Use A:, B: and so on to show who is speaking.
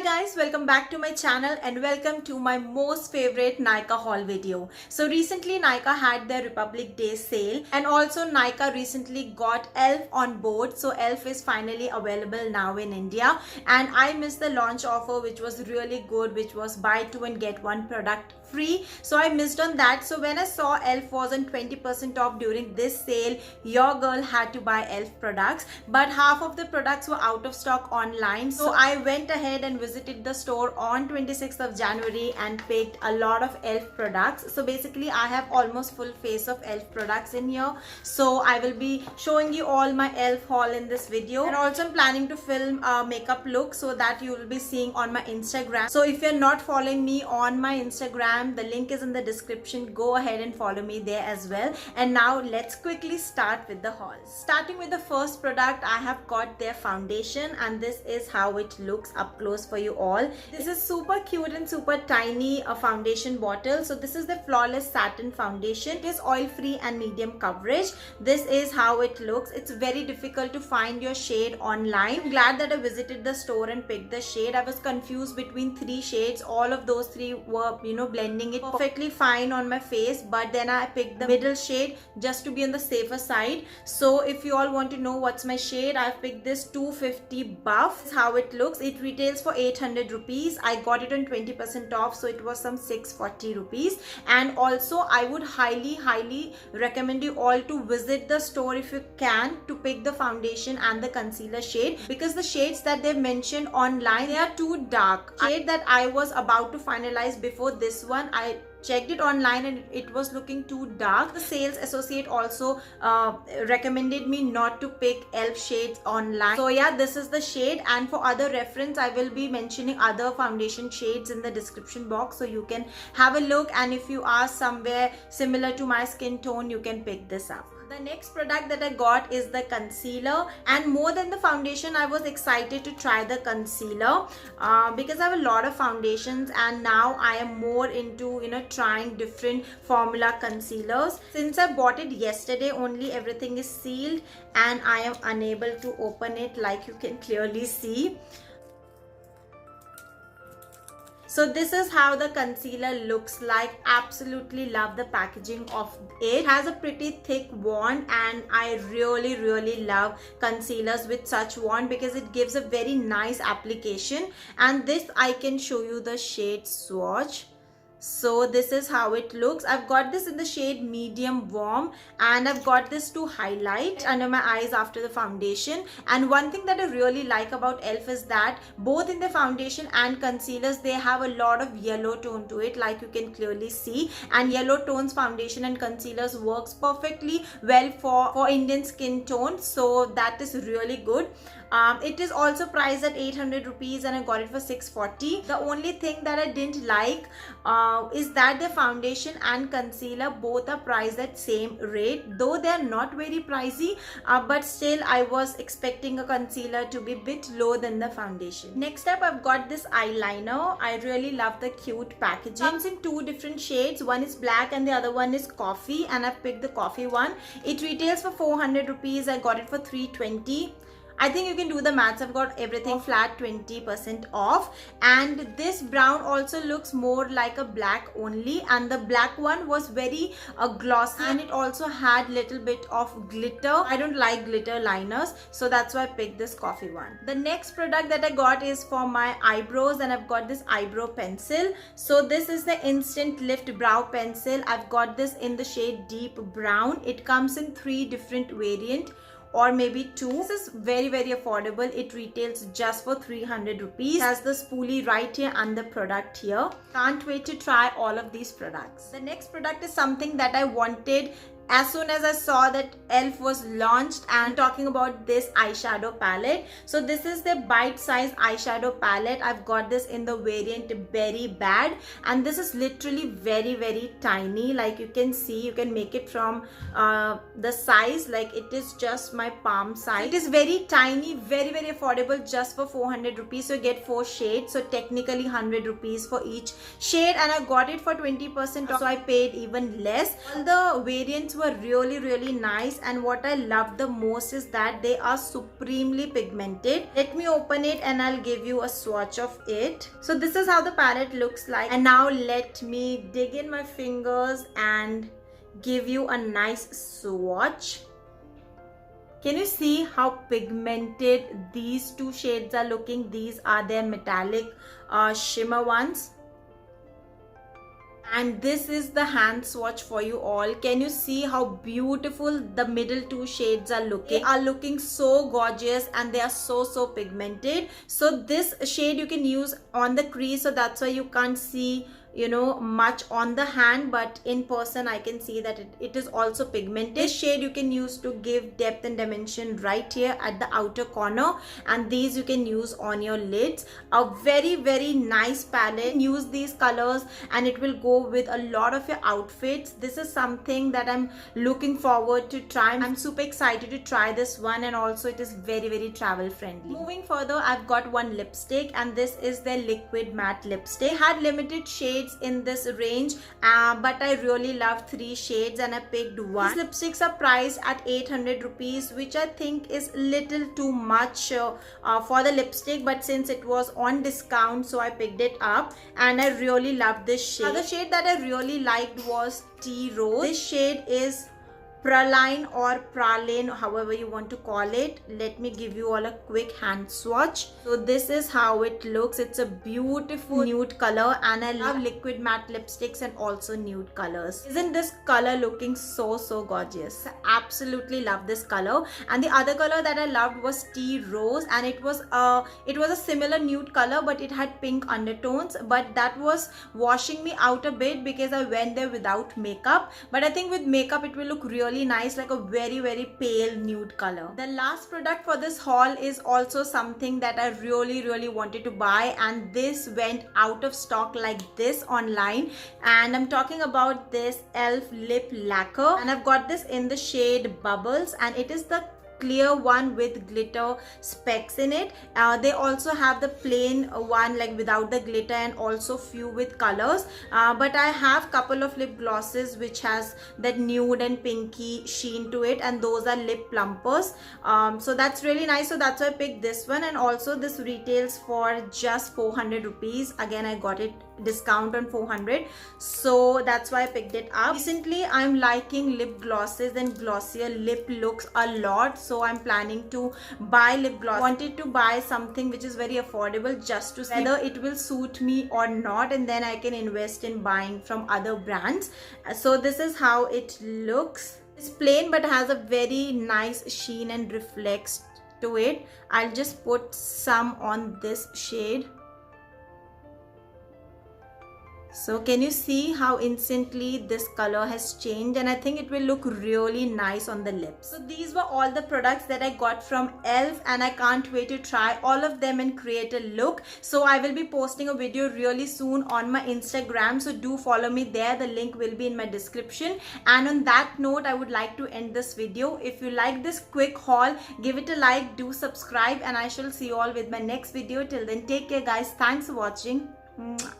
A: Hi guys, welcome back to my channel and welcome to my most favorite Nykaa haul video. So recently Nykaa had their Republic Day sale and also Nykaa recently got ELF on board. So ELF is finally available now in India and I missed the launch offer which was really good, which was buy two and get one product free. So I missed on that. So when I saw ELF was on 20% off during this sale, your girl had to buy ELF products, but half of the products were out of stock online. So I went ahead and visited the store on 26th of January and picked a lot of ELF products. So basically I have almost full face of ELF products in here. So I will be showing you all my ELF haul in this video, and also I'm planning to film a makeup look so that you will be seeing on my Instagram. So if you're not following me on my Instagram, the link is in the description. Go ahead and follow me there as well. And now let's quickly start with the haul. Starting with the first product, I have got their foundation and this is how it looks up close for you all. This is super cute and super tiny foundation bottle. So this is the Flawless Satin Foundation. It is oil free and medium coverage. This is how it looks. It's very difficult to find your shade online. I'm glad that I visited the store and picked the shade. I was confused between three shades. All of those three were, blending it perfectly fine on my face, but then I picked the middle shade just to be on the safer side. So if you all want to know what's my shade, I've picked this 250 Buff. This is how it looks. It retails for 800 rupees. I got it on 20% off, so it was some 640 rupees. And also I would highly recommend you all to visit the store if you can, to pick the foundation and the concealer shade, because the shades that they've mentioned online, they are too dark. The shade that I was about to finalize before this one, I checked it online and it was looking too dark. The sales associate also recommended me not to pick ELF shades online. So yeah, this is the shade, and for other reference I will be mentioning other foundation shades in the description box, so you can have a look, and if you are somewhere similar to my skin tone, you can pick this up. The next product that I got is the concealer, and more than the foundation I was excited to try the concealer because I have a lot of foundations and now I am more into trying different formula concealers. Since I bought it yesterday only, everything is sealed and I am unable to open it, like you can clearly see. So this is how the concealer looks like. Absolutely love the packaging of it. It has a pretty thick wand and I really love concealers with such wand because it gives a very nice application. And this I can show you the shade swatch. So this is how it looks. I've got this in the shade medium warm and I've got this to highlight under my eyes after the foundation. And one thing that I really like about ELF is that both in the foundation and concealers, they have a lot of yellow tone to it, like you can clearly see. And yellow tones foundation and concealers works perfectly well for Indian skin tone. So that is really good. It is also priced at 800 rupees and I got it for 640. The only thing that I didn't like is that the foundation and concealer both are priced at same rate, though they are not very pricey, but still I was expecting a concealer to be a bit low than the foundation. Next up, I've got this eyeliner. I really love the cute packaging. It comes in two different shades. One is black and the other one is coffee, and I've picked the coffee one. It retails for 400 rupees. I got it for 320. I think you can do the maths. I've got everything flat 20% off, and this brown also looks more like a black only, and the black one was very glossy and it also had little bit of glitter. I don't like glitter liners, so that's why I picked this coffee one. The next product that I got is for my eyebrows, and I've got this eyebrow pencil. So this is the Instant Lift Brow Pencil. I've got this in the shade deep brown. It comes in 3 different variants, or maybe 2. This is very affordable. It retails just for 300 rupees. It has the spoolie right here and the product here. Can't wait to try all of these products. The next product is something that I wanted as soon as I saw that ELF was launched, and talking about this eyeshadow palette. So this is the bite-sized eyeshadow palette. I've got this in the variant Berry Bad, and this is literally very tiny. Like you can see, you can make it from the size, like it is just my palm size. It is very tiny, very affordable, just for 400 rupees. So you get 4 shades, so technically 100 rupees for each shade, and I got it for 20% off, so I paid even less. All the variants were really nice, and what I loved the most is that they are supremely pigmented. Let me open it and I'll give you a swatch of it. So this is how the palette looks like, and now let me dig in my fingers and give you a nice swatch. Can you see how pigmented these two shades are looking? These are their metallic shimmer ones. And this is the hand swatch for you all. Can you see how beautiful the middle two shades are looking? They are looking so gorgeous, and they are so pigmented. So this shade you can use on the crease, so that's why you can't see, you know, much on the hand, but in person I can see that it is also pigmented. This shade you can use to give depth and dimension right here at the outer corner, and these you can use on your lids. A very nice palette. Use these colors and it will go with a lot of your outfits. This is something that I'm looking forward to try. I'm super excited to try this one, and also it is very travel friendly. Moving further, I've got one lipstick, and this is their liquid matte lipstick. Had limited shades in this range, but I really love 3 shades and I picked one. These lipsticks are priced at 800 rupees, which I think is little too much for the lipstick, but since it was on discount, so I picked it up, and I really loved this shade. Now the shade that I really liked was Tea Rose. This shade is Praline or Praline, however you want to call it. Let me give you all a quick hand swatch. So this is how it looks. It's a beautiful nude color, and I love liquid matte lipsticks and also nude colors. Isn't this color looking so gorgeous? I absolutely love this color. And the other color that I loved was Tea Rose, and it was a similar nude color, but it had pink undertones, but that was washing me out a bit because I went there without makeup. But I think with makeup it will look really nice, like a very pale nude color. The last product for this haul is also something that I really wanted to buy, and this went out of stock like this online, and I'm talking about this e.l.f. lip lacquer, and I've got this in the shade Bubbles, and it is the clear one with glitter specks in it. They also have the plain one like without the glitter, and also few with colors, but I have couple of lip glosses which has that nude and pinky sheen to it, and those are lip plumpers. So that's really nice, so that's why I picked this one. And also this retails for just 400 rupees. Again, I got it discount on 400, so that's why I picked it up. Recently I'm liking lip glosses and glossier lip looks a lot, so I'm planning to buy lip gloss. Wanted to buy something which is very affordable just to see whether it will suit me or not, and then I can invest in buying from other brands. So this is how it looks. It's plain but has a very nice sheen and reflects to it. I'll just put some on this shade. So can you see how instantly this color has changed, and I think it will look really nice on the lips. So these were all the products that I got from e.l.f. and I can't wait to try all of them and create a look. So I will be posting a video really soon on my Instagram, so do follow me there. The link will be in my description. And on that note, I would like to end this video. If you like this quick haul, give it a like, do subscribe, and I shall see you all with my next video. Till then, take care guys. Thanks for watching. Mwah.